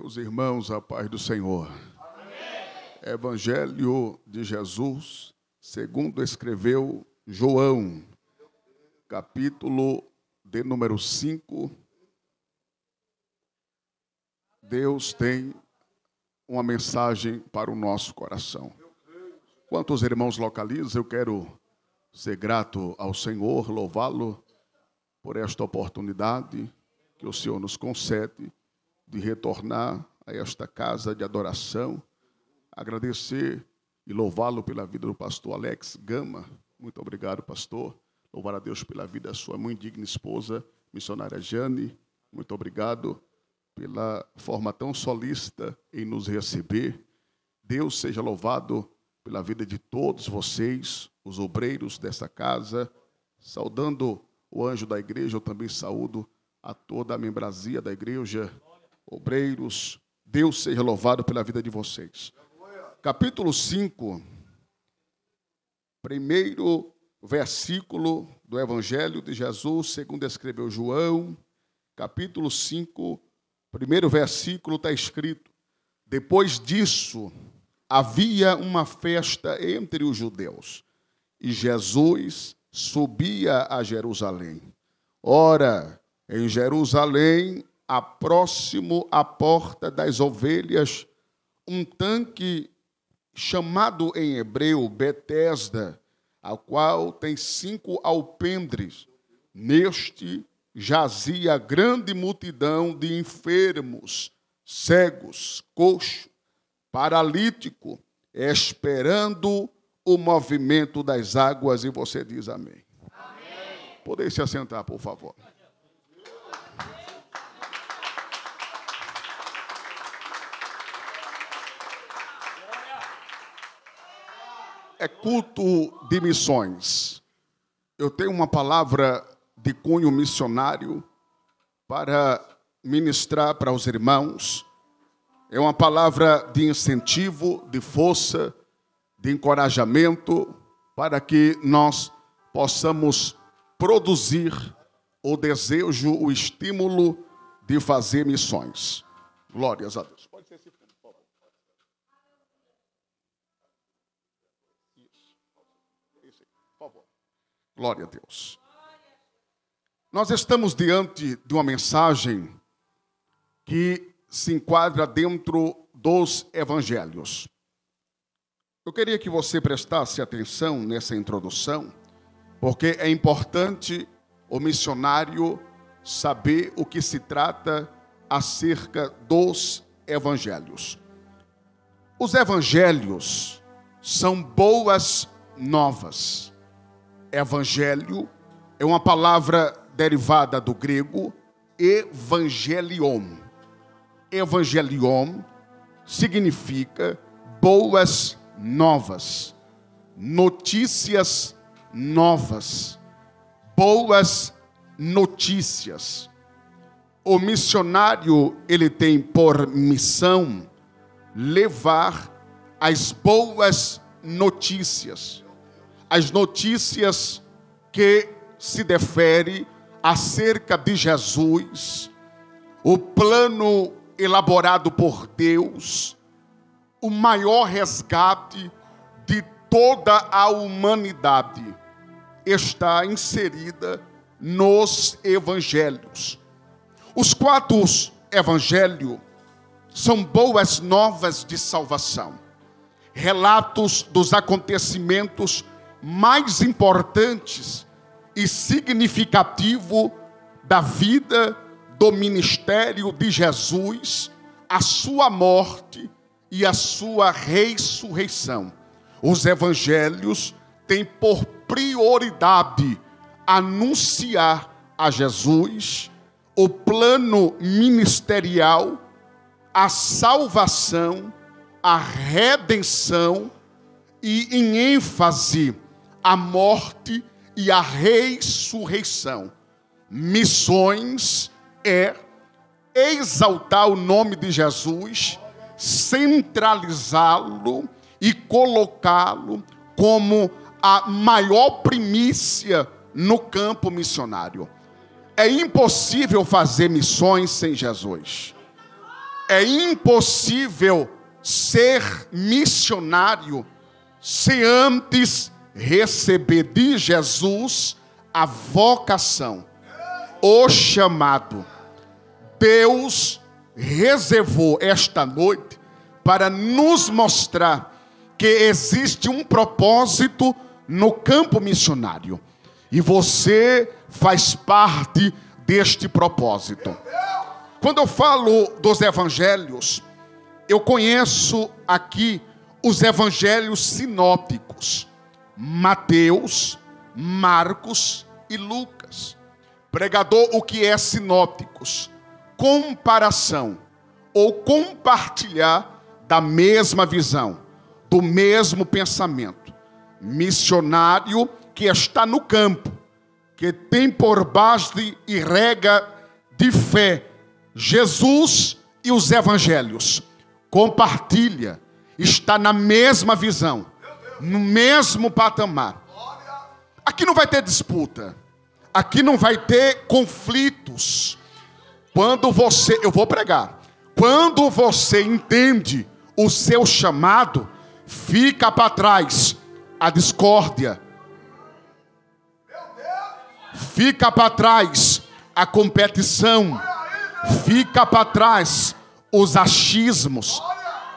Meus irmãos, a paz do Senhor. Amém. Evangelho de Jesus, segundo escreveu João, capítulo de número 5. Deus tem uma mensagem para o nosso coração. Quanto os irmãos localizam, eu quero ser grato ao Senhor, louvá-lo por esta oportunidade que o Senhor nos concede de retornar a esta casa de adoração, agradecer e louvá-lo pela vida do pastor Alex Gama. Muito obrigado, pastor. Louvar a Deus pela vida da sua muito digna esposa, missionária Jane. Muito obrigado pela forma tão solícita em nos receber. Deus seja louvado pela vida de todos vocês, os obreiros dessa casa. Saudando o anjo da igreja, eu também saúdo a toda a membrazia da igreja, obreiros. Deus seja louvado pela vida de vocês. Capítulo 5, primeiro versículo do Evangelho de Jesus, segundo escreveu João, capítulo 5, primeiro versículo está escrito: depois disso, havia uma festa entre os judeus, e Jesus subia a Jerusalém. Ora, em Jerusalém, próximo à porta das ovelhas, um tanque chamado em hebreu Betesda, a qual tem 5 alpendres. Neste jazia grande multidão de enfermos, cegos, coxos, paralítico, esperando o movimento das águas. E você diz amém. Amém. Podem se assentar, por favor. É culto de missões. Eu tenho uma palavra de cunho missionário para ministrar para os irmãos. É uma palavra de incentivo, de força, de encorajamento, para que nós possamos produzir o desejo, o estímulo de fazer missões. Glórias a Deus. Pode ser esse fundo, por favor. Isso, por favor. Glória a Deus. Nós estamos diante de uma mensagem que se enquadra dentro dos evangelhos. Eu queria que você prestasse atenção nessa introdução, porque é importante o missionário saber o que se trata acerca dos evangelhos. Os evangelhos são boas novas. Evangelho é uma palavra derivada do grego evangelion. Evangelion significa boas novas, notícias novas, boas notícias. O missionário, ele tem por missão levar as boas notícias, as notícias que se defere acerca de Jesus, o plano elaborado por Deus, o maior resgate de toda a humanidade, está inserida nos evangelhos. Os 4 evangelhos são boas novas de salvação, relatos dos acontecimentos mais importantes e significativos da vida, do ministério de Jesus, a sua morte e a sua ressurreição. Os evangelhos têm por prioridade anunciar a Jesus, o plano ministerial, a salvação, a redenção e, em ênfase, a morte e a ressurreição. Missões é exaltar o nome de Jesus, centralizá-lo e colocá-lo como a maior primícia no campo missionário. É impossível fazer missões sem Jesus. É impossível ser missionário se antes receber de Jesus a vocação, o chamado. Deus reservou esta noite para nos mostrar que existe um propósito no campo missionário. E você faz parte deste propósito. Quando eu falo dos evangelhos, eu conheço aqui os evangelhos sinópticos: Mateus, Marcos e Lucas. Pregador, o que é sinópticos? Comparação ou compartilhar da mesma visão, do mesmo pensamento. Missionário que está no campo, que tem por base e regra de fé Jesus e os evangelhos. Compartilha, está na mesma visão, no mesmo patamar. Aqui não vai ter disputa, aqui não vai ter conflitos. Eu vou pregar, quando você entende o seu chamado, fica para trás a discórdia, fica para trás a competição, fica para trás os achismos,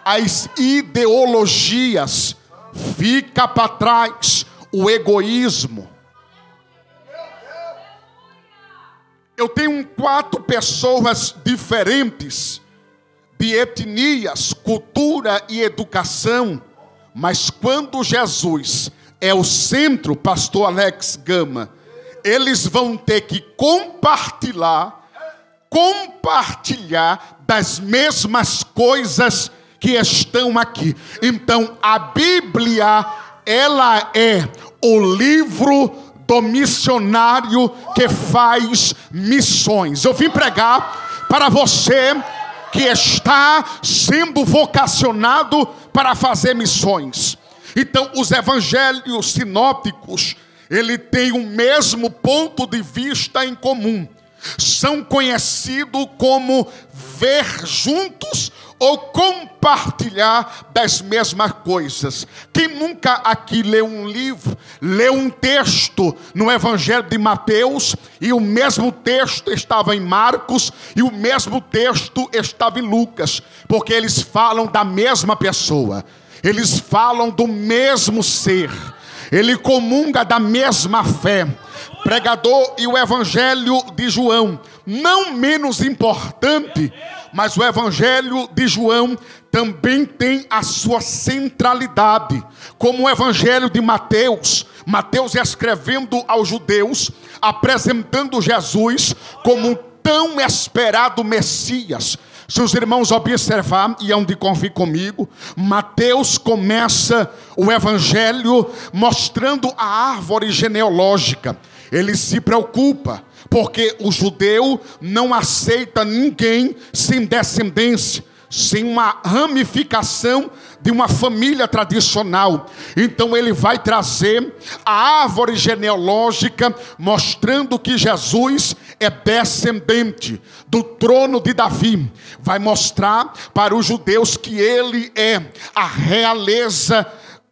as ideologias, fica para trás o egoísmo. Eu tenho 4 pessoas diferentes, de etnias, cultura e educação, mas quando Jesus é o centro, pastor Alex Gama, eles vão ter que compartilhar das mesmas coisas que estão aqui. Então a Bíblia, ela é o livro do missionário que faz missões. Eu vim pregar para você que está sendo vocacionado para fazer missões. Então os evangelhos sinópticos, ele tem o mesmo ponto de vista em comum. São conhecidos como ver juntos ou compartilhar das mesmas coisas. Quem nunca aqui leu um livro, leu um texto no Evangelho de Mateus, e o mesmo texto estava em Marcos, e o mesmo texto estava em Lucas, porque eles falam da mesma pessoa, eles falam do mesmo ser, ele comunga da mesma fé. Pregador, e o Evangelho de João, não menos importante, mas o Evangelho de João também tem a sua centralidade, como o Evangelho de Mateus. Mateus escrevendo aos judeus, apresentando Jesus como um tão esperado Messias. Se os irmãos observar e hão de convir comigo, Mateus começa o Evangelho mostrando a árvore genealógica. Ele se preocupa, porque o judeu não aceita ninguém sem descendência, sem uma ramificação de uma família tradicional. Então ele vai trazer a árvore genealógica, mostrando que Jesus é descendente do trono de Davi. Vai mostrar para os judeus que ele é a realeza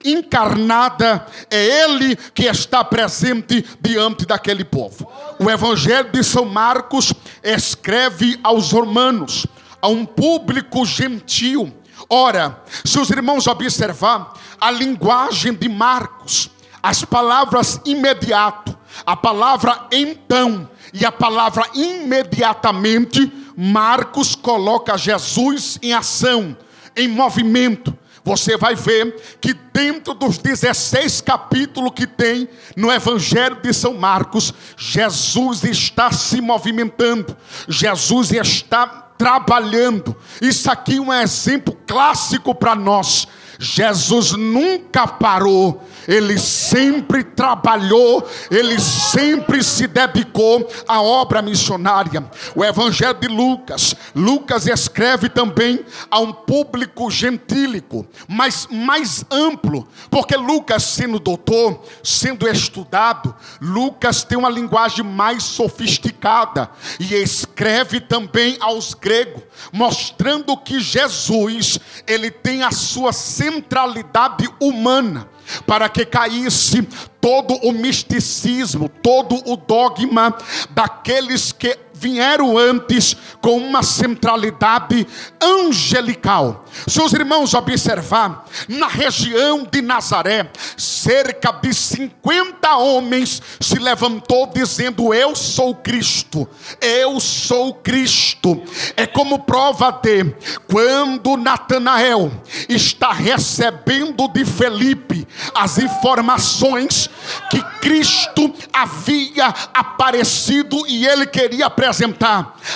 encarnada, é ele que está presente diante daquele povo. O Evangelho de São Marcos escreve aos romanos, a um público gentil. Ora, se os irmãos observar a linguagem de Marcos, as palavras imediato, a palavra então e a palavra imediatamente, Marcos coloca Jesus em ação, em movimento. Você vai ver que dentro dos 16 capítulos que tem no Evangelho de São Marcos, Jesus está se movimentando, Jesus está trabalhando. Isso aqui é um exemplo clássico para nós. Jesus nunca parou, ele sempre trabalhou, ele sempre se dedicou à obra missionária. O Evangelho de Lucas, Lucas escreve também a um público gentílico, mas mais amplo, porque Lucas, sendo doutor, sendo estudado, Lucas tem uma linguagem mais sofisticada e escreve também aos gregos, mostrando que Jesus, ele tem a sua centralidade humana, para que caísse todo o misticismo, todo o dogma daqueles que vieram antes com uma centralidade angelical. Se os irmãos observar, na região de Nazaré, cerca de 50 homens se levantou dizendo: eu sou Cristo, eu sou Cristo. É como prova de quando Natanael está recebendo de Felipe as informações que Cristo havia aparecido e ele queria apresentar.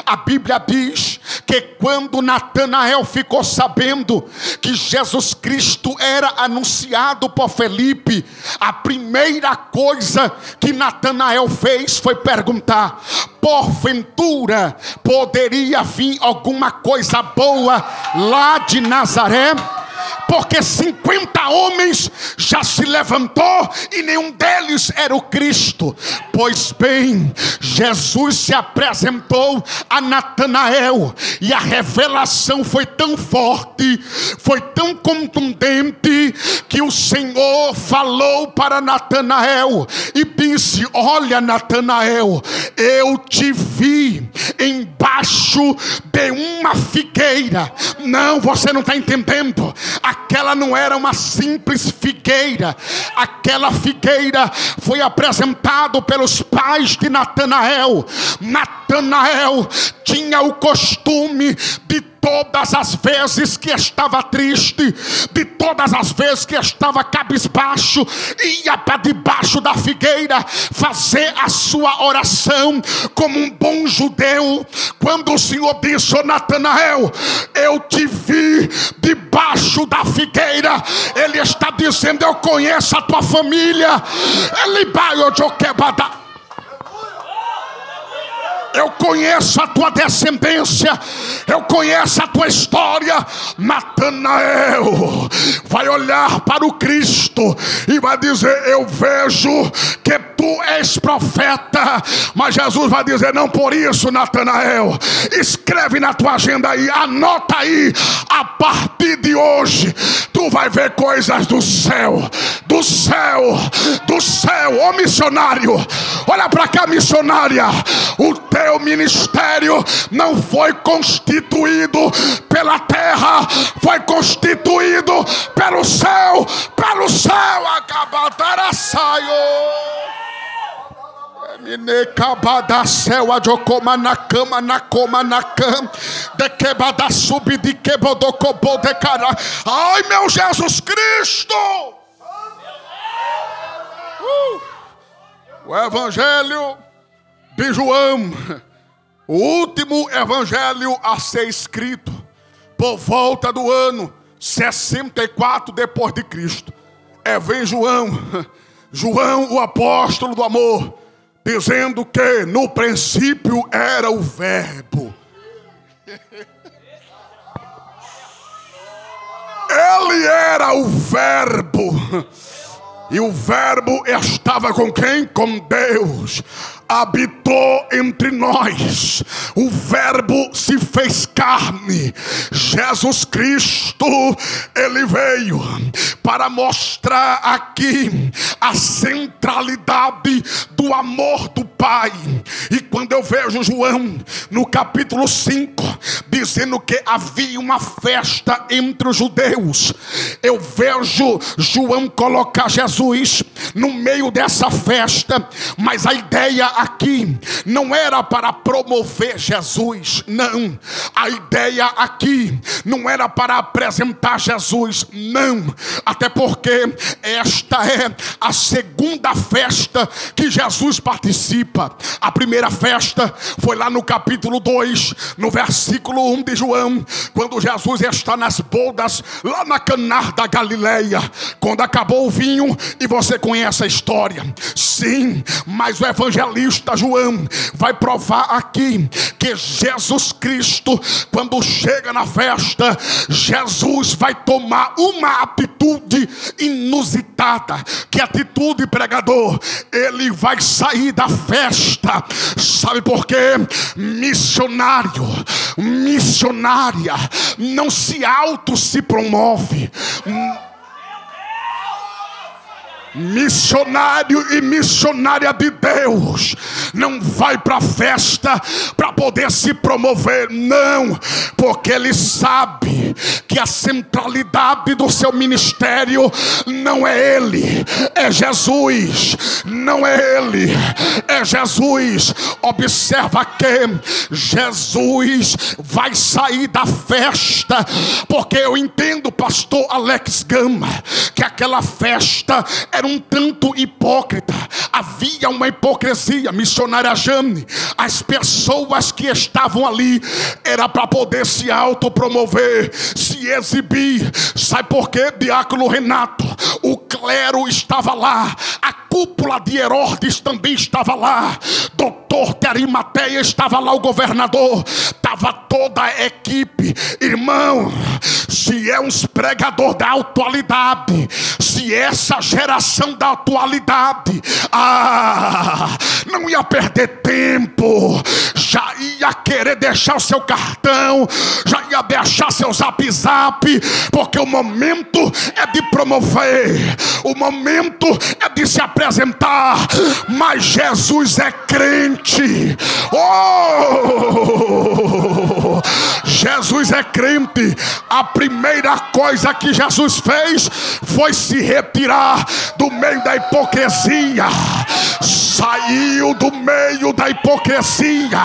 A Bíblia diz que quando Natanael ficou sabendo que Jesus Cristo era anunciado por Felipe, a primeira coisa que Natanael fez foi perguntar: porventura poderia vir alguma coisa boa lá de Nazaré? Porque 50 homens já se levantou e nenhum deles era o Cristo. Pois bem, Jesus se apresentou a Natanael e a revelação foi tão forte, foi tão contundente, que o Senhor falou para Natanael e disse: olha, Natanael, eu te vi embaixo de uma figueira. Não, você não está entendendo. Aquela não era uma simples figueira. Aquela figueira foi apresentado pelos pais de Natanael. Natanael tinha o costume de todas as vezes que estava triste, de todas as vezes que estava cabisbaixo, ia para debaixo da figueira fazer a sua oração como um bom judeu. Quando o Senhor disse: oh, Natanael, eu te vi debaixo da figueira, ele está dizendo: eu conheço a tua família, eu conheço a tua descendência, eu conheço a tua história. Natanael vai olhar para o Cristo e vai dizer: eu vejo que tu és profeta. Mas Jesus vai dizer: não por isso, Natanael, escreve na tua agenda aí, anota aí, a partir de hoje tu vai ver coisas do céu, do céu, do céu. Ô missionário, olha para cá, missionária, o teu ministério não foi constituído pela terra, foi constituído pelo céu, pelo céu. Acabadara saio. Mine cabada céu a jocoma na cama de quebada sub de quebodocobo de cara. Ai, meu Jesus Cristo! O Evangelho de João, o último evangelho a ser escrito por volta do ano 64 depois de Cristo. Vem João, o apóstolo do amor, dizendo que no princípio era o Verbo. Ele era o Verbo. E o Verbo estava com quem? Com Deus. Habitou entre nós. O Verbo se fez carne. Jesus Cristo, ele veio para mostrar aqui a centralidade do amor do Pai. E quando eu vejo João no capítulo 5 dizendo que havia uma festa entre os judeus, eu vejo João colocar Jesus no meio dessa festa. Mas a ideia aqui não era para promover Jesus, não. A ideia aqui não era para apresentar Jesus, não. até porque esta é a segunda festa que Jesus participa. A primeira festa foi lá no capítulo 2, no versículo 1 de João, quando Jesus está nas bodas, lá na Caná da Galileia, quando acabou o vinho, e você conhece a história. Sim, mas o evangelista João vai provar aqui que Jesus Cristo, quando chega na festa, Jesus vai tomar uma atitude inusitada. Que atitude, pregador? Ele vai sair da festa. Sabe por quê? Missionário, missionária não se promove. Missionário e missionária de Deus não vai para a festa para poder se promover, não, porque ele sabe que a centralidade do seu ministério não é ele, é Jesus. Não é ele, é Jesus. Observa que Jesus vai sair da festa, porque eu entendo, pastor Alex Gama, que aquela festa era um tanto hipócrita. Havia uma hipocrisia. Missionária Jane, as pessoas que estavam ali era para poder se autopromover, se exibir. Sabe por quê, diácono Renato? O clero estava lá, a cúpula de Herodes também estava lá, doutor de Arimateia estava lá, o governador, estava toda a equipe. Irmão, se é uns pregador da atualidade, se essa geração da atualidade, não ia perder tempo, já ia querer deixar o seu cartão, já ia deixar seu zap, porque o momento é de promover, o momento é de se apresentar. Mas Jesus é crente. Jesus é crente. A primeira coisa que Jesus fez foi se retirar do meio da hipocrisia. Saiu do meio da hipocrisia,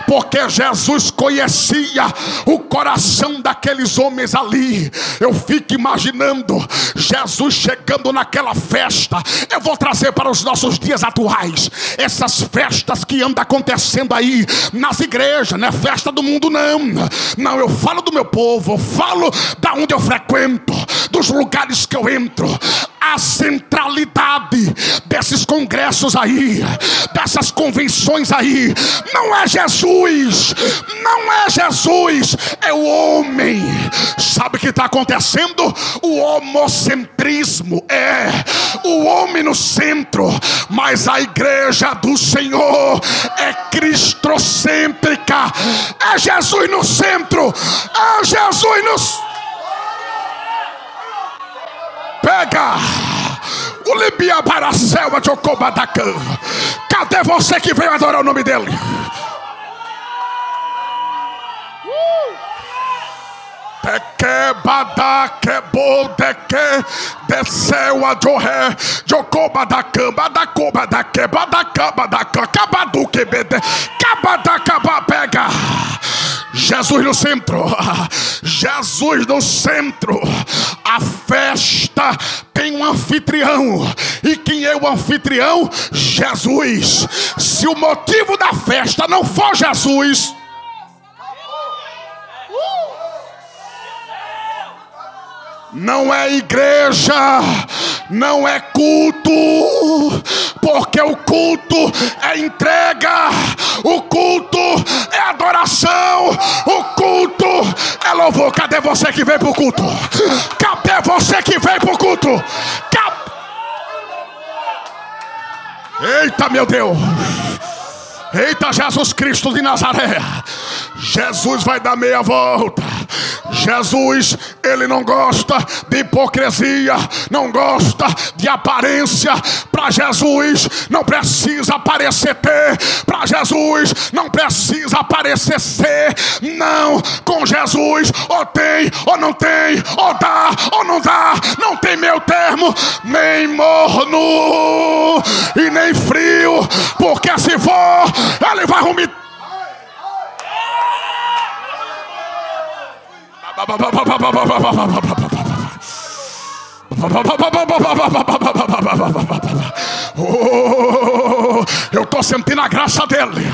porque Jesus conhecia o coração daqueles homens ali. Eu fico imaginando Jesus chegando naquela festa. Eu vou trazer para os nossos dias atuais essas festas que andam acontecendo aí nas igrejas. Não é festa do mundo, não, eu falo do meu povo, eu falo da onde eu frequento, dos lugares que eu entro. A centralidade desses congressos aí, dessas convenções aí, não é Jesus, não é Jesus, é o homem. Sabe o que está acontecendo? O homocentrismo, é o homem no centro. Mas a igreja do Senhor é cristocêntrica, é Jesus no centro, é Jesus no centro. Pega o Libia para a selva de Ocobadacã. Cadê você que veio adorar o nome dele? Teque badaque bodeque desceu a jorré jocobadacã badacobadaque badacã badacã cabaduque bede cabadacaba. Pega Jesus no centro, Jesus no centro. A festa tem um anfitrião, e quem é o anfitrião? Jesus. Se o motivo da festa não for Jesus, não é igreja, não é culto, porque o culto é entrega, o culto é adoração, o culto é louvor. Cadê você que veio pro culto? Cadê você que veio pro culto? Eita, meu Deus! Eita, Jesus Cristo de Nazaré! Jesus vai dar meia volta. Jesus, ele não gosta de hipocrisia, não gosta de aparência. Para Jesus não precisa parecer ter, para Jesus não precisa parecer ser. Não, com Jesus ou tem ou não tem, ou dá ou não dá, não tem meio termo, nem morno e nem frio, porque se for, ele vai vomitar. Eu estou sentindo a graça dele.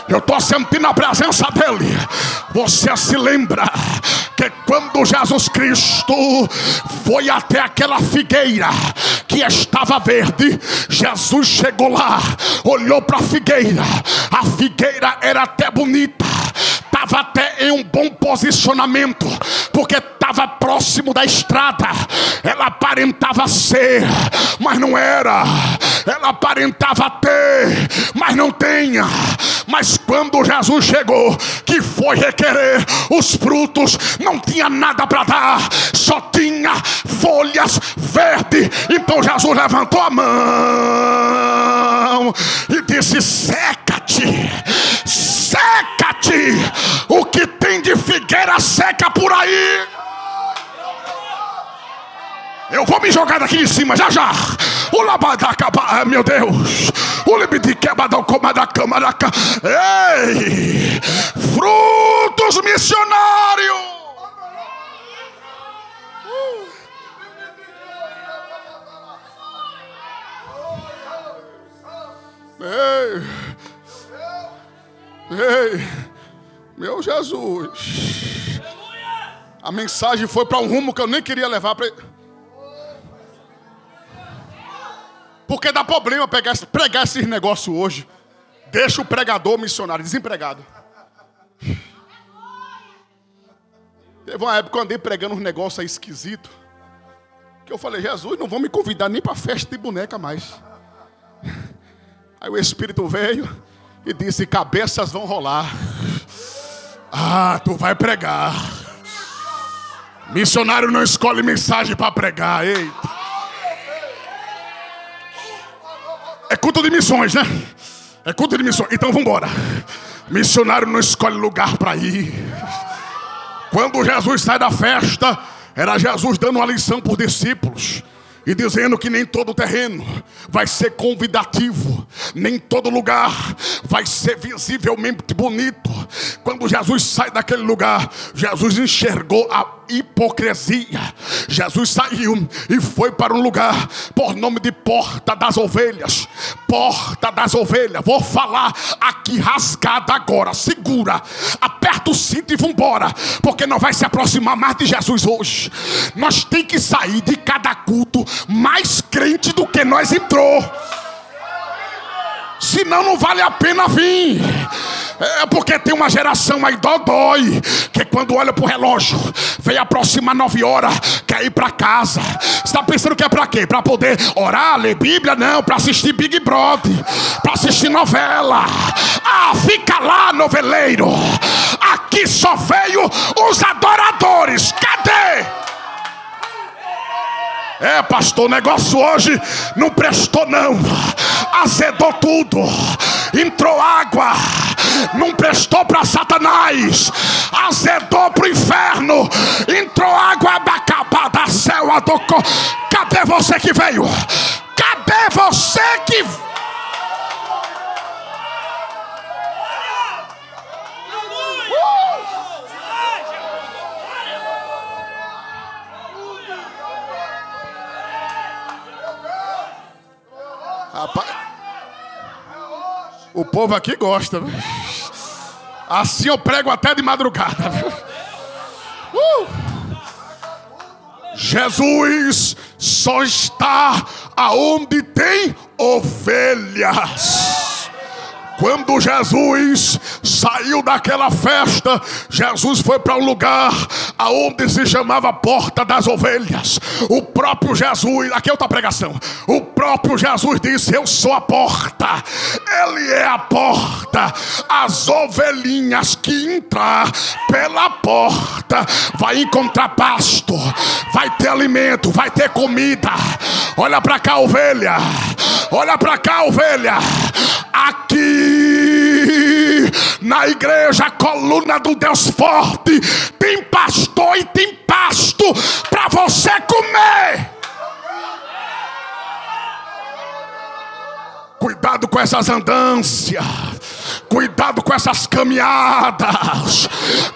Eu estou sentindo a presença dele. Você se lembra que quando Jesus Cristo foi até aquela figueira que estava verde, Jesus chegou lá, olhou para a figueira era até bonita, estava até em um bom posicionamento, porque estava próximo da estrada. Ela aparentava ser, mas não era. Ela aparentava ter, mas não tinha. Mas quando Jesus chegou, que foi requerer os frutos, não tinha nada para dar, só tinha folhas verdes. Então Jesus levantou a mão e disse: seca-te, seca-te. O que tem de figueira seca por aí. Eu vou me jogar daqui em cima já já. O labadacaba, meu Deus. O libidiquebadalcomadacamaraca. Ei, frutos missionários. Ei, meu Jesus. A mensagem foi para um rumo que eu nem queria levar para ele. Porque dá problema pregar esses negócios hoje. Deixa o pregador missionário desempregado. Teve uma época que eu andei pregando uns negócios aí esquisitos, que eu falei: Jesus, não vão me convidar nem para festa de boneca mais. Aí o Espírito veio e disse: cabeças vão rolar. Ah, tu vai pregar. Missionário não escolhe mensagem para pregar. Eita. É culto de missões, né? É culto de missões. Então vamos embora. Missionário não escolhe lugar para ir. Quando Jesus sai da festa, era Jesus dando uma lição para os discípulos e dizendo que nem todo terreno vai ser convidativo, nem todo lugar vai ser visivelmente bonito. Quando Jesus sai daquele lugar, Jesus enxergou a hipocrisia. Jesus saiu e foi para um lugar por nome de Porta das Ovelhas. Porta das Ovelhas. Vou falar aqui rasgada agora. Segura, aperta o cinto e vambora, porque não vai se aproximar mais de Jesus hoje. Nós tem que sair de cada culto mais crente do que nós entrou. Senão não vale a pena vir. É porque tem uma geração aí dodói, que quando olha pro relógio, vem aproximar 9 horas, quer ir para casa. Você está pensando que é para quê? Para poder orar, ler Bíblia? Não, para assistir Big Brother, para assistir novela. Ah, fica lá, noveleiro. Aqui só veio os adoradores. Cadê? É, pastor, o negócio hoje não prestou não. Azedou tudo. Entrou água. Não prestou para Satanás. Azedou para o inferno. Entrou água abacabada, céu adocou. Cadê você que veio? Cadê você que veio? Rapaz, o povo aqui gosta. Assim eu prego até de madrugada. Jesus só está aonde tem ovelhas. Quando Jesus saiu daquela festa, Jesus foi para um lugar aonde se chamava Porta das Ovelhas. O próprio Jesus, aqui é outra pregação. O próprio Jesus disse: eu sou a porta. Ele é a porta. As ovelhinhas que entrar pela porta vai encontrar pasto, vai ter alimento, vai ter comida. Olha para cá, ovelha. Olha para cá, ovelha. Aqui na igreja Coluna do Deus Forte tem pastor e tem pasto para você comer. Cuidado com essas andâncias. Cuidado com essas caminhadas.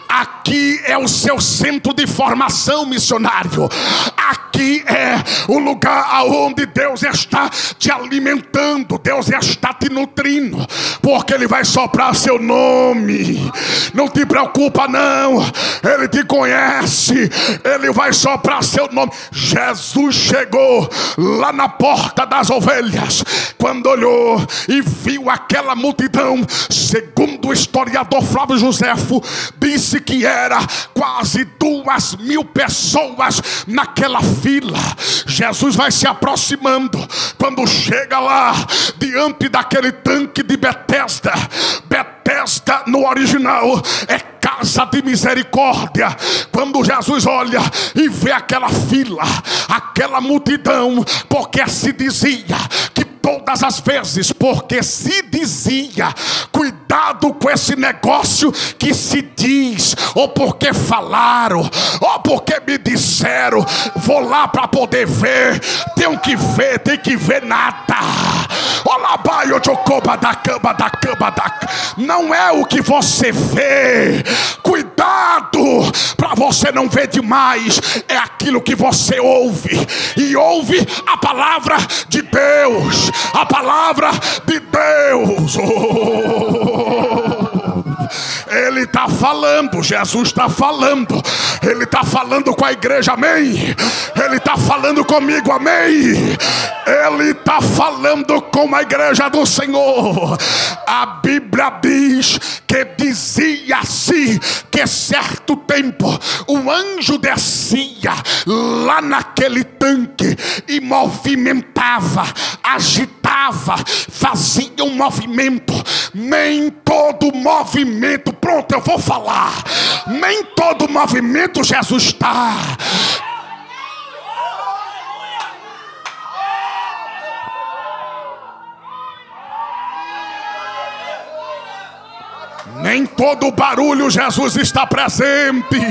Aqui é o seu centro de formação, missionário. Aqui é o lugar aonde Deus está te alimentando, Deus está te nutrindo, porque Ele vai soprar seu nome. Não te preocupa não, Ele te conhece, Ele vai soprar seu nome. Jesus chegou lá na porta das ovelhas, quando olhou e viu aquela multidão, segundo o historiador Flávio Josefo, disse que era quase 2.000 pessoas naquela fila. Jesus vai se aproximando. Quando chega lá diante daquele tanque de Betesda, Betesda no original é casa de misericórdia. Quando Jesus olha e vê aquela fila, aquela multidão, porque se dizia que todas as vezes, porque se dizia, cuidado com esse negócio que se diz, ou porque falaram, ou porque me disseram, vou lá para poder ver, tem que ver nada. Não é o que você vê, cuidado para você não ver demais, é aquilo que você ouve, e ouve a palavra de Deus, a palavra de Deus. Ele está falando, Jesus está falando, Ele está falando com a igreja, amém? Ele está falando comigo, amém? Ele está falando com a igreja do Senhor. A Bíblia diz que dizia-se que certo tempo o anjo descia lá naquele tanque e movimentava, agitava, fazia um movimento. Nem todo movimento, pronto, eu vou falar, nem todo movimento Jesus está. Nem todo barulho Jesus está presente.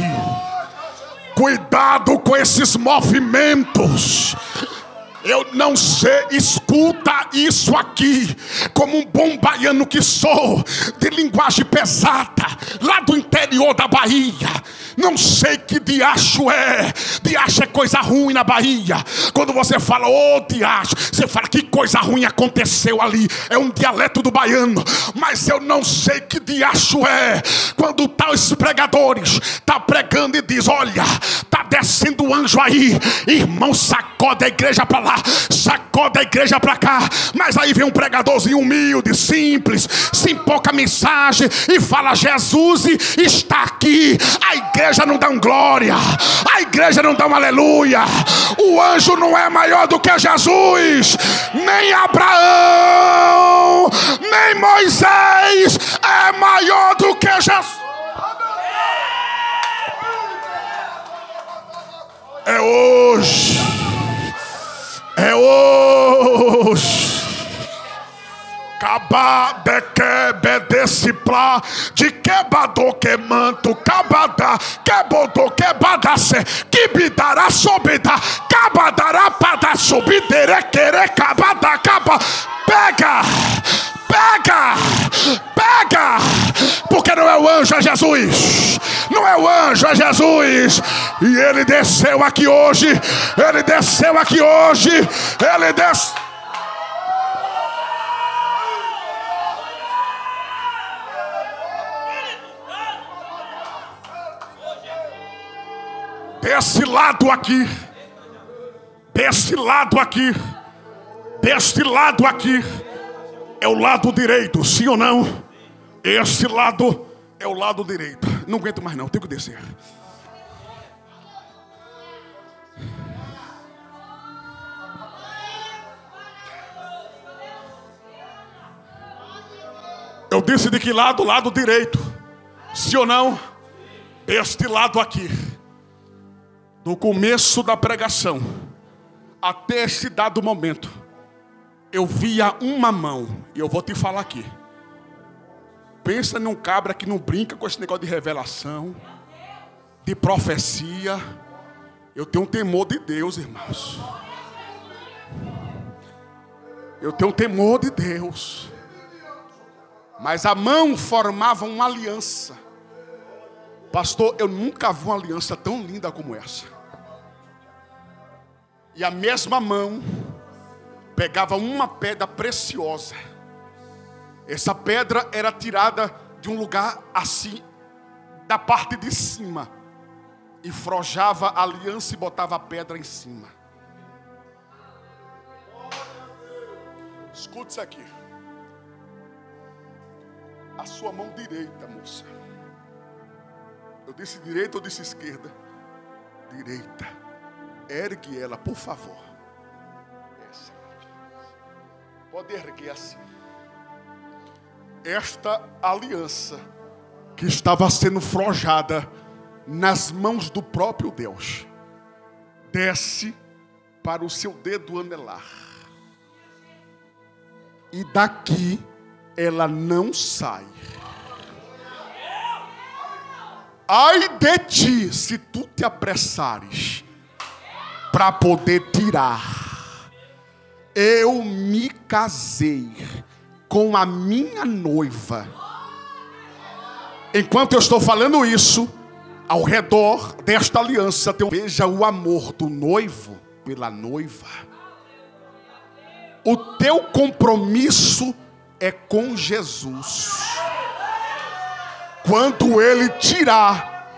Cuidado com esses movimentos. Eu não sei, escuta isso aqui, como um bom baiano que sou, de linguagem pesada, lá do interior da Bahia. Não sei que diacho é coisa ruim na Bahia. Quando você fala, ô diacho, você fala que coisa ruim aconteceu ali. É um dialeto do baiano. Mas eu não sei que diacho é quando tais pregadores tá pregando e diz, olha, tá descendo o anjo aí, irmão, sacode a igreja para lá, sacode a igreja para cá. Mas aí vem um pregadorzinho humilde, simples, sem pouca mensagem, e fala, Jesus está aqui. A igreja não dá um glória, a igreja não dá um aleluia. O anjo não é maior do que Jesus, nem Abraão, nem Moisés é maior do que Jesus. É hoje, é hoje. Caba de que bedecipla, de que badou que manto, cabada, que botou que badace, que bidará sobida, cabadará para subidere, querer cabada, caba. Pega, pega, pega, porque não é o anjo, é Jesus. Não é o anjo, é Jesus. E ele desceu aqui hoje. Ele desceu aqui hoje. Ele desceu. Desse lado aqui, desse lado aqui, deste lado aqui é o lado direito, sim ou não? Esse lado é o lado direito. Não aguento mais não, tenho que descer. Eu disse de que lado? Lado direito, sim ou não? Este lado aqui. Do começo da pregação até esse dado momento, eu via uma mão. E eu vou te falar aqui. Pensa num cabra que não brinca com esse negócio de revelação, de profecia. Eu tenho um temor de Deus, irmãos. Eu tenho um temor de Deus. Mas a mão formava uma aliança. Pastor, eu nunca vi uma aliança tão linda como essa. E a mesma mão pegava uma pedra preciosa. Essa pedra era tirada de um lugar assim, da parte de cima, e forjava a aliança e botava a pedra em cima. Escute isso aqui. A sua mão direita, moça. Eu disse direita ou disse esquerda? Direita. Ergue ela, por favor. Essa. Pode erguer assim. Esta aliança que estava sendo forjada nas mãos do próprio Deus, desce para o seu dedo anelar. E daqui ela não sai. Ai de ti, se tu te apressares para poder tirar. Eu me casei com a minha noiva. Enquanto eu estou falando isso, ao redor desta aliança, veja o amor do noivo pela noiva. O teu compromisso é com Jesus. Quando ele tirar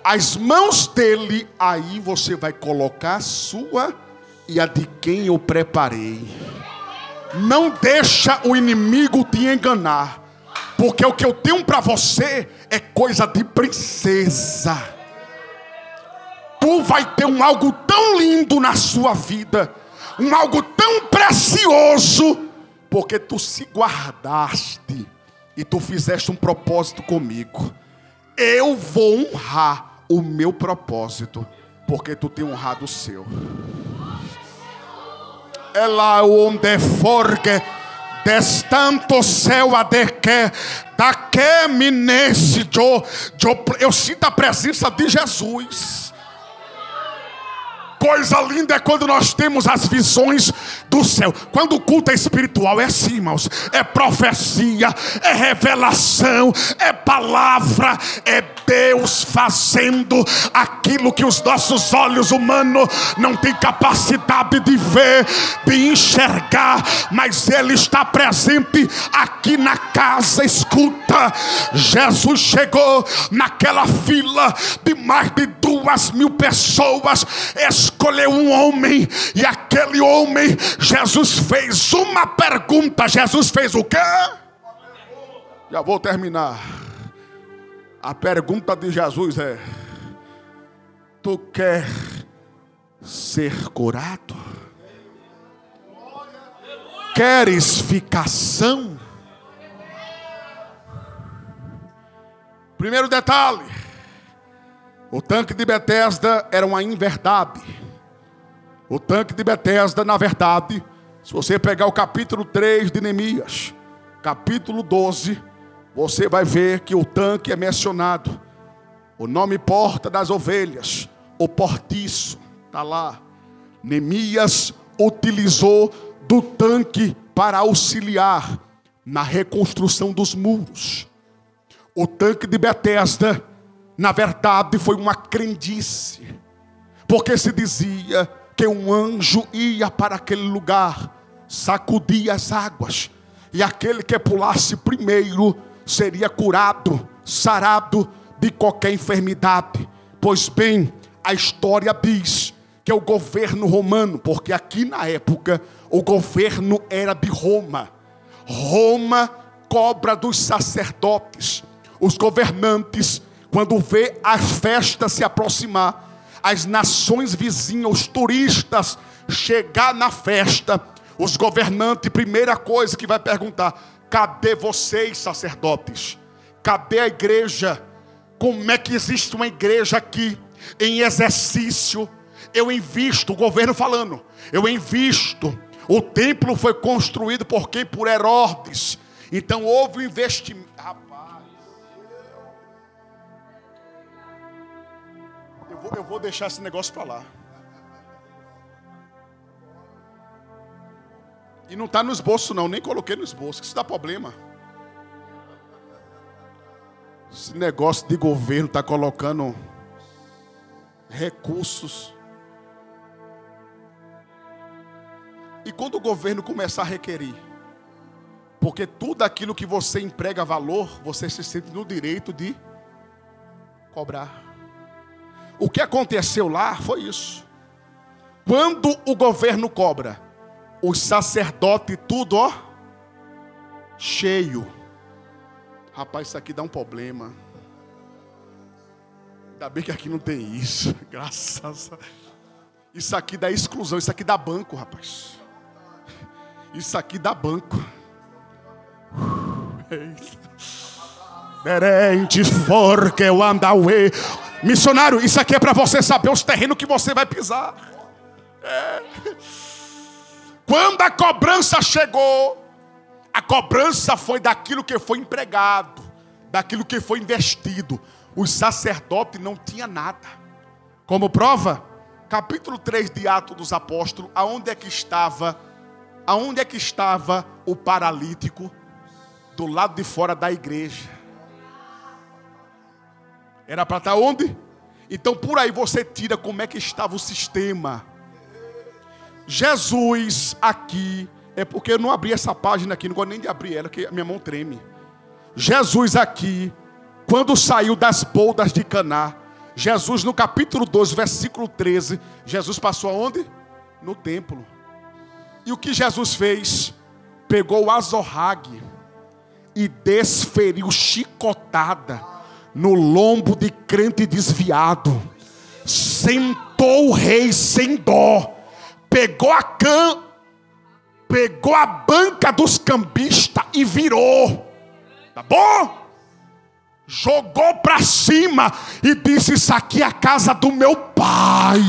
as mãos dele, aí você vai colocar a sua e a de quem eu preparei. Não deixa o inimigo te enganar, porque o que eu tenho para você é coisa de princesa. Tu vai ter algo tão lindo na sua vida, algo tão precioso, porque tu se guardaste e tu fizeste um propósito comigo. Eu vou honrar o meu propósito, porque tu tem honrado o seu. Ela onde for que destanto céu a de que da que me nesse eu sinto a presença de Jesus. Coisa linda é quando nós temos as visões do céu. Quando o culto é espiritual, é assim, irmãos. É profecia, é revelação, é palavra, é Deus fazendo aquilo que os nossos olhos humanos não têm capacidade de ver, de enxergar, mas Ele está presente aqui na casa. Escuta, Jesus chegou naquela fila de mais de 2.000 pessoas, escolheu um homem, e aquele homem, Jesus fez uma pergunta. Jesus fez o quê? Já vou terminar. A pergunta de Jesus é: tu quer ser curado? Queres ficar são? Primeiro detalhe: o tanque de Betesda era uma inverdade. O tanque de Betesda, na verdade, se você pegar o capítulo 3 de Neemias, capítulo 12, você vai ver que o tanque é mencionado. O nome porta das ovelhas, o portiço, está lá. Neemias utilizou do tanque para auxiliar na reconstrução dos muros. O tanque de Betesda, na verdade, foi uma crendice, porque se dizia que um anjo ia para aquele lugar, sacudia as águas, e aquele que pulasse primeiro seria curado, sarado de qualquer enfermidade. Pois bem, a história diz que o governo romano, porque aqui na época o governo era de Roma. Roma cobra dos sacerdotes. Os governantes, quando vê as festas se aproximar, as nações vizinhas, os turistas chegar na festa, os governantes, primeira coisa que vai perguntar: cadê vocês, sacerdotes? Cadê a igreja? Como é que existe uma igreja aqui em exercício? Eu invisto, o governo falando, eu invisto. O templo foi construído por quem? Por Herodes. Então houve um investimento. Eu vou deixar esse negócio para lá. E não está no esboço não, nem coloquei no esboço, que isso dá problema. Esse negócio de governo está colocando recursos. E quando o governo começar a requerir, porque tudo aquilo que você emprega valor, você se sente no direito de cobrar. O que aconteceu lá foi isso. Quando o governo cobra, os sacerdotes tudo, ó, cheio. Rapaz, isso aqui dá um problema. Ainda bem que aqui não tem isso. Graças a... Isso aqui dá exclusão, isso aqui dá banco, rapaz. Isso aqui dá banco. Missionário, isso aqui é para você saber os terrenos que você vai pisar. Quando a cobrança chegou, a cobrança foi daquilo que foi empregado, daquilo que foi investido. Os sacerdotes não tinham nada. Como prova, capítulo 3 de Atos dos Apóstolos, aonde é que estava o paralítico? Do lado de fora da igreja. Era para estar onde? Então por aí você tira como é que estava o sistema. Jesus aqui, é porque eu não abri essa página aqui, não gosto nem de abrir ela, que a minha mão treme. Jesus aqui, quando saiu das bodas de Caná, Jesus no capítulo 12, versículo 13, Jesus passou aonde? No templo. E o que Jesus fez? Pegou o azorrague e desferiu chicotada no lombo de crente desviado. Sentou o rei sem dó. Pegou a banca dos cambistas e virou. Tá bom? Jogou para cima e disse: isso aqui é a casa do meu pai.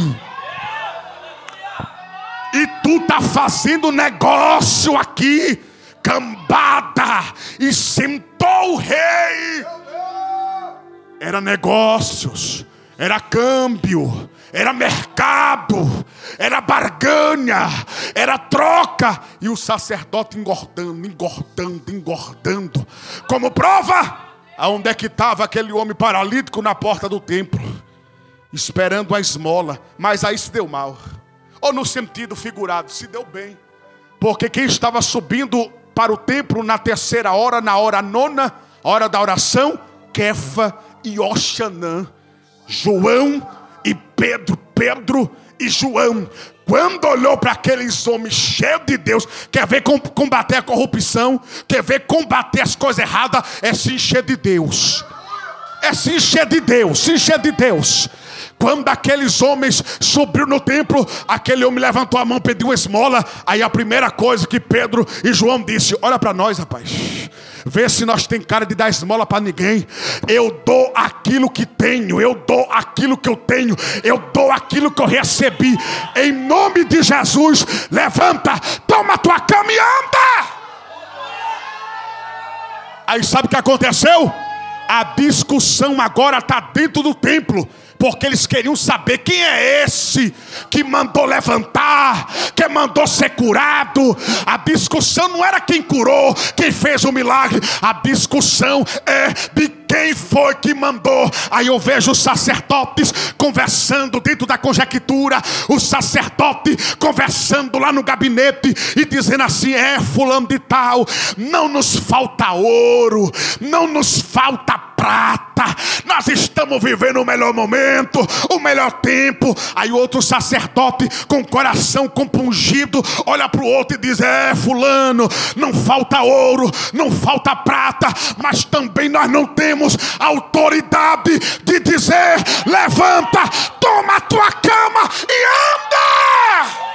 E tu tá fazendo negócio aqui, cambada. E sentou o rei. Era negócios, era câmbio, era mercado, era barganha, era troca. E o sacerdote engordando. Como prova, aonde é que estava aquele homem paralítico? Na porta do templo, esperando a esmola. Mas aí se deu mal. Ou no sentido figurado, se deu bem. Porque quem estava subindo para o templo na terceira hora, na hora nona, hora da oração, Kefa e Oxanã, João e Pedro e João. Quando olhou para aqueles homens cheios de Deus, quer ver combater a corrupção, quer ver combater as coisas erradas, é se encher de Deus. É se encher de Deus, se encher de Deus. Quando aqueles homens subiram no templo, aquele homem levantou a mão, pediu esmola. Aí a primeira coisa que Pedro e João disse: olha para nós, rapaz, vê se nós tem cara de dar esmola para ninguém. Eu dou aquilo que tenho, eu dou aquilo que eu tenho, eu dou aquilo que eu recebi. Em nome de Jesus, levanta, toma a tua cama e anda. Aí sabe o que aconteceu? A discussão agora está dentro do templo, porque eles queriam saber quem é esse que mandou levantar, que mandou ser curado. A discussão não era quem curou, quem fez o milagre. A discussão é de quem foi que mandou. Aí eu vejo os sacerdotes conversando dentro da conjectura, o sacerdote conversando lá no gabinete e dizendo assim: é fulano de tal, não nos falta ouro, não nos falta prata, nós estamos vivendo o melhor momento, o melhor tempo. Aí outro sacerdote com o coração compungido olha para o outro e diz: é fulano, não falta ouro, não falta prata, mas também nós não temos autoridade de dizer: levanta, toma a tua cama e anda.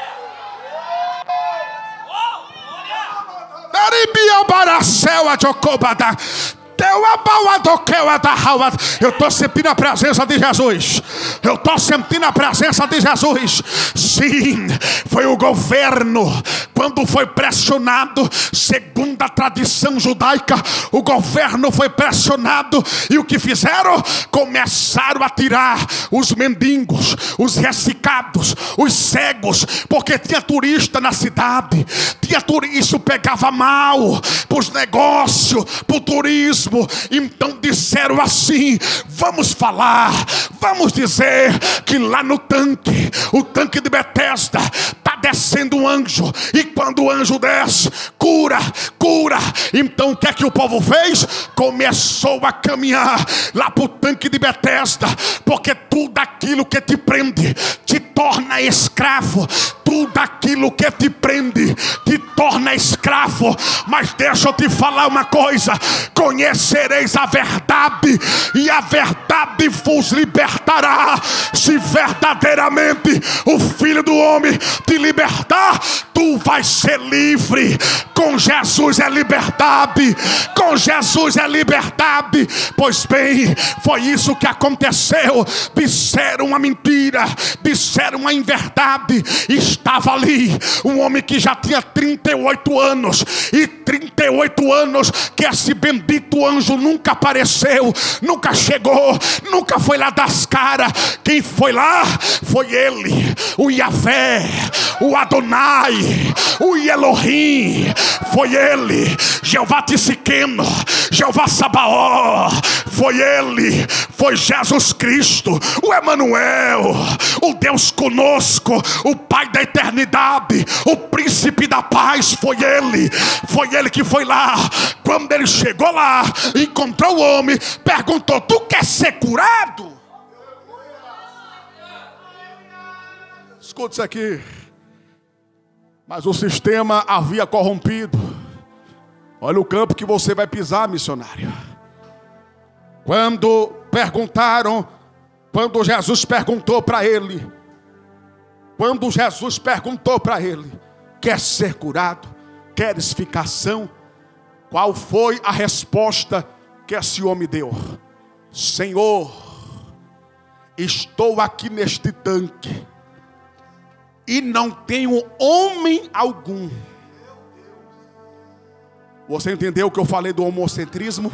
Eu estou sentindo a presença de Jesus. Eu estou sentindo a presença de Jesus. Sim, foi o governo. Quando foi pressionado, segundo a tradição judaica, o governo foi pressionado. E o que fizeram? Começaram a tirar os mendigos, os ressecados, os cegos, porque tinha turista na cidade. Tinha turista, isso pegava mal para os negócios, para o turismo. mesmo. Então disseram assim: vamos falar, vamos dizer que lá no tanque, o tanque de Betesda, está descendo um anjo, e quando o anjo desce, cura. Então o que é que o povo fez? Começou a caminhar lá para o tanque de Betesda, porque tudo aquilo que te prende te torna escravo. Tudo aquilo que te prende te torna escravo. Mas deixa eu te falar uma coisa: conhecereis a verdade, e a verdade vos libertará. Se verdadeiramente o Filho do Homem te libertar, tu vais ser livre. Com Jesus é liberdade, com Jesus é liberdade. Pois bem, foi isso que aconteceu. Disseram uma mentira, disseram uma inverdade. Estava ali um homem que já tinha 38 anos, e 38 anos que esse bendito anjo nunca apareceu, nunca chegou, nunca foi lá das caras. Quem foi lá foi ele, o Yahvé, o Adonai, o Elohim. Foi ele, Jeová Tsidkenu, Jeová Sabaó. Foi ele, foi Jesus Cristo, o Emanuel, o Deus conosco, o Pai da eternidade, o príncipe da paz. Foi ele que foi lá. Quando ele chegou lá, encontrou o homem, perguntou: tu quer ser curado? Escuta isso aqui. Mas o sistema havia corrompido. Olha o campo que você vai pisar, missionário. Quando Jesus perguntou para ele, quer ser curado? Queres ficar são? Qual foi a resposta que esse homem deu? Senhor, estou aqui neste tanque e não tenho homem algum. Você entendeu o que eu falei do homocentrismo?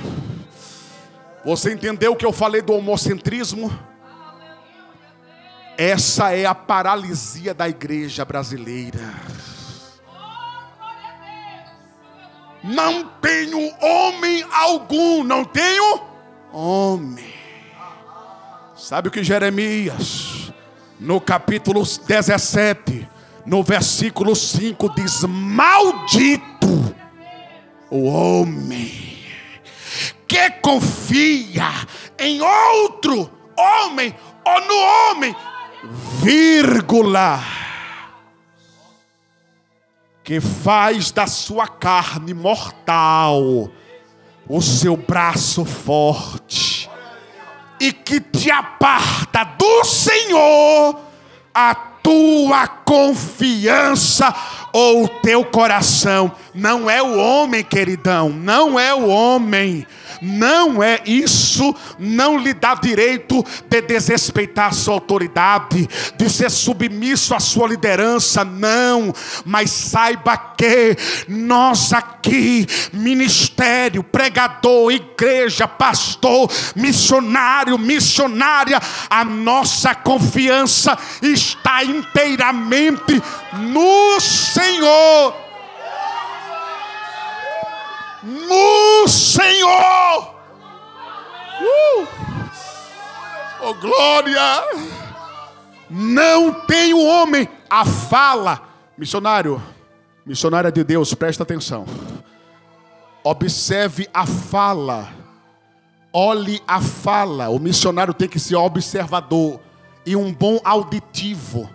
Você entendeu o que eu falei do homocentrismo? Essa é a paralisia da igreja brasileira. Não tenho homem algum. Não tenho homem. Sabe o que Jeremias, no capítulo 17, no versículo 5 diz: maldito o homem que confia em outro homem, ou no homem, vírgula, que faz da sua carne mortal o seu braço forte, e que te aparta do Senhor a tua confiança ou o teu coração. Não é o homem, queridão, não é o homem. Não é isso, não lhe dá direito de desrespeitar a sua autoridade, de ser submisso à sua liderança, não. Mas saiba que nós aqui, ministério, pregador, igreja, pastor, missionário, missionária, a nossa confiança está inteiramente no Senhor. No Senhor. Oh glória. Não tem o homem. A fala, missionária de Deus, presta atenção. Observe a fala. Olhe a fala. O missionário tem que ser observador e um bom auditivo.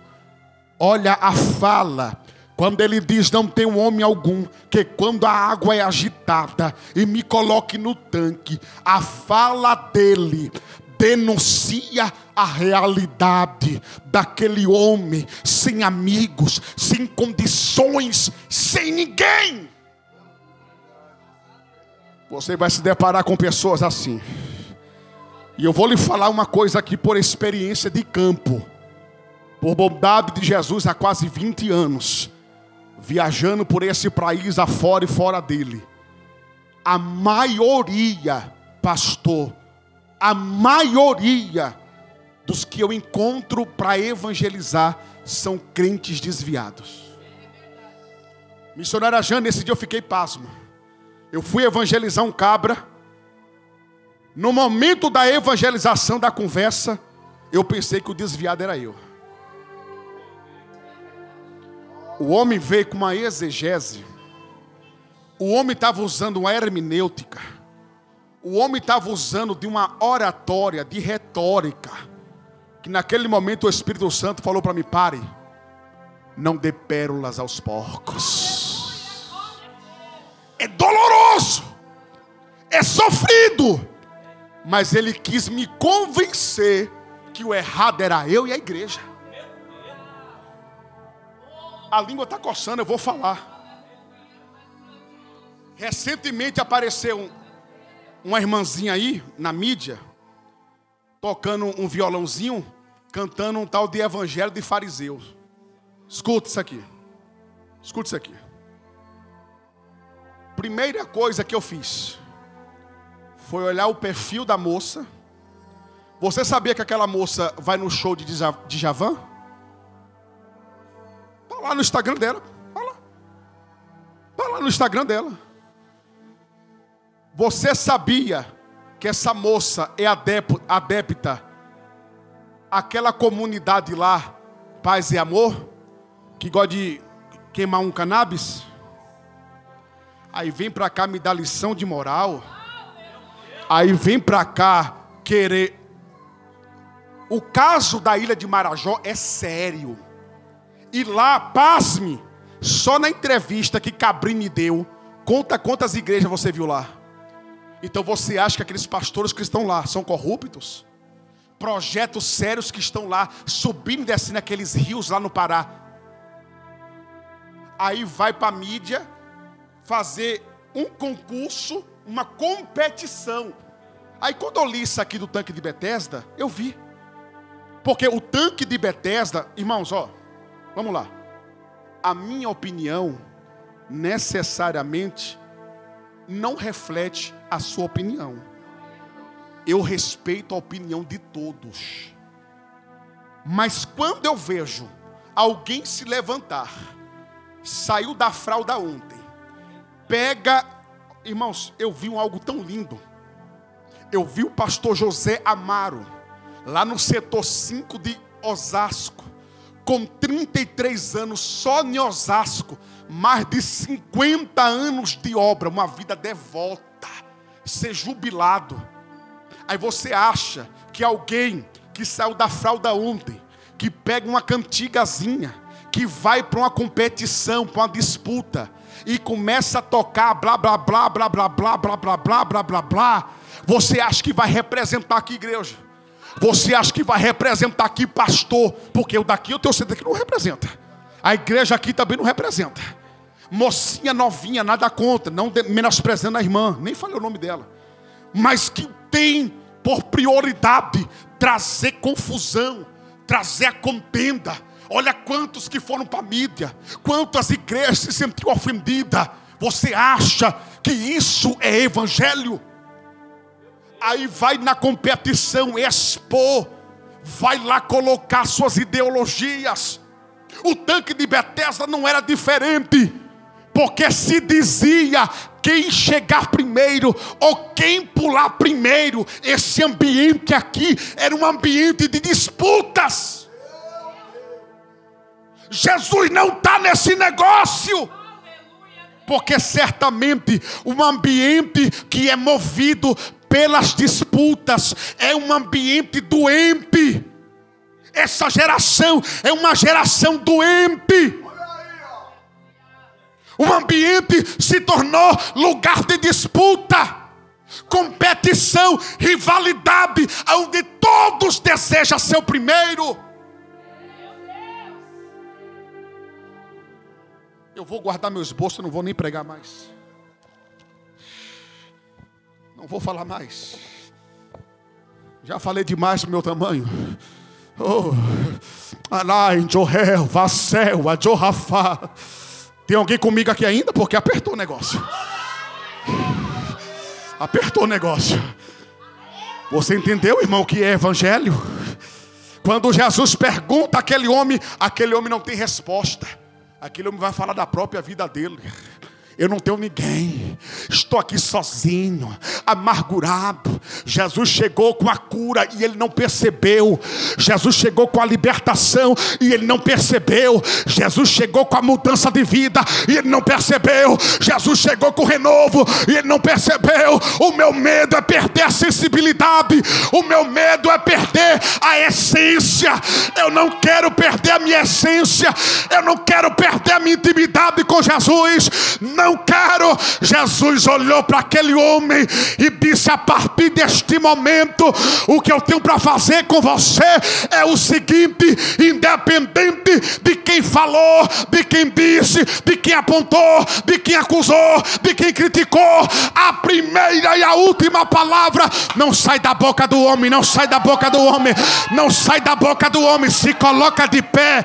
Olha a fala. Quando ele diz: não tem homem algum, que quando a água é agitada e me coloque no tanque, a fala dele denuncia a realidade daquele homem, sem amigos, sem condições, sem ninguém. Você vai se deparar com pessoas assim. E eu vou lhe falar uma coisa aqui por experiência de campo, por bondade de Jesus, há quase 20 anos. Viajando por esse país afora e fora dele. A maioria, pastor, a maioria dos que eu encontro para evangelizar são crentes desviados. Missionária Jane, nesse dia eu fiquei pasmo. Eu fui evangelizar um cabra No momento da evangelização da conversa, eu pensei que o desviado era eu. O homem veio com uma exegese. O homem estava usando uma hermenêutica. O homem estava usando de uma oratória, de retórica. Que naquele momento o Espírito Santo falou para mim: pare, não dê pérolas aos porcos. É doloroso, é sofrido, mas ele quis me convencer que o errado era eu e a igreja. A língua está coçando, eu vou falar. Recentemente apareceu uma irmãzinha aí na mídia, tocando um violãozinho, cantando um tal de evangelho de fariseus. Escuta isso aqui. Escuta isso aqui. Primeira coisa que eu fiz foi olhar o perfil da moça. Você sabia que aquela moça vai no show de Djavan? Está lá no Instagram dela. Está lá no Instagram dela. Você sabia que essa moça é adepta àquela comunidade lá, Paz e Amor, que gosta de queimar um cannabis? Aí vem pra cá me dar lição de moral. Aí vem pra cá querer. O caso da ilha de Marajó é sério. E lá, pasme, só na entrevista que Cabrini deu, conta quantas igrejas você viu lá. Então você acha que aqueles pastores que estão lá são corruptos? Projetos sérios que estão lá, subindo e descendo aqueles rios lá no Pará. Aí vai para a mídia fazer um concurso, uma competição. Aí quando eu li isso aqui do tanque de Betesda, eu vi. Porque o tanque de Betesda, irmãos, ó, vamos lá. A minha opinião, necessariamente, não reflete a sua opinião. Eu respeito a opinião de todos. Mas quando eu vejo alguém se levantar, saiu da fralda ontem, pega, irmãos, eu vi algo tão lindo. Eu vi o pastor José Amaro, lá no setor 5 de Osasco, com 33 anos, só em Osasco, mais de 50 anos de obra, uma vida devota, ser jubilado. Aí você acha que alguém que saiu da fralda ontem, que pega uma cantigazinha, que vai para uma competição, para uma disputa, e começa a tocar blá blá blá blá blá blá blá blá blá blá blá blá, você acha que vai representar aqui igreja? Você acha que vai representar aqui pastor? Porque o daqui, eu tenho certeza que não representa. A igreja aqui também não representa. Mocinha novinha, nada contra, não menosprezando a irmã, nem falei o nome dela, mas que tem por prioridade trazer confusão, trazer a contenda. Olha quantos que foram para a mídia, quantas igrejas se sentiram ofendidas. Você acha que isso é evangelho? Aí vai na competição expor, vai lá colocar suas ideologias. O tanque de Betesda não era diferente, porque se dizia quem chegar primeiro ou quem pular primeiro. Esse ambiente aqui era um ambiente de disputas. Jesus não está nesse negócio, porque certamente um ambiente que é movido pelas disputas é um ambiente doente. Essa geração é uma geração doente. O ambiente se tornou lugar de disputa, competição, rivalidade, onde todos desejam ser o primeiro. Eu vou guardar meu esboço, não vou nem pregar mais. Não vou falar mais. Já falei demais pro meu tamanho. Oh, Alain, Johel, Vassel, Adjorafá. Tem alguém comigo aqui ainda? Porque apertou o negócio. Apertou o negócio. Você entendeu, irmão, o que é evangelho? Quando Jesus pergunta aquele homem não tem resposta. Aquele homem vai falar da própria vida dele. Eu não tenho ninguém, estou aqui sozinho, amargurado. Jesus chegou com a cura e ele não percebeu. Jesus chegou com a libertação e ele não percebeu. Jesus chegou com a mudança de vida e ele não percebeu. Jesus chegou com o renovo e ele não percebeu. O meu medo é perder a sensibilidade, o meu medo é perder a essência. Eu não quero perder a minha essência, eu não quero perder a minha intimidade com Jesus. Não quero. Jesus olhou para aquele homem e disse: a partir deste momento, o que eu tenho para fazer com você é o seguinte: independente de quem falou, de quem disse, de quem apontou, de quem acusou, de quem criticou, a primeira e a última palavra não sai da boca do homem, não sai da boca do homem, não sai da boca do homem. Se coloca de pé.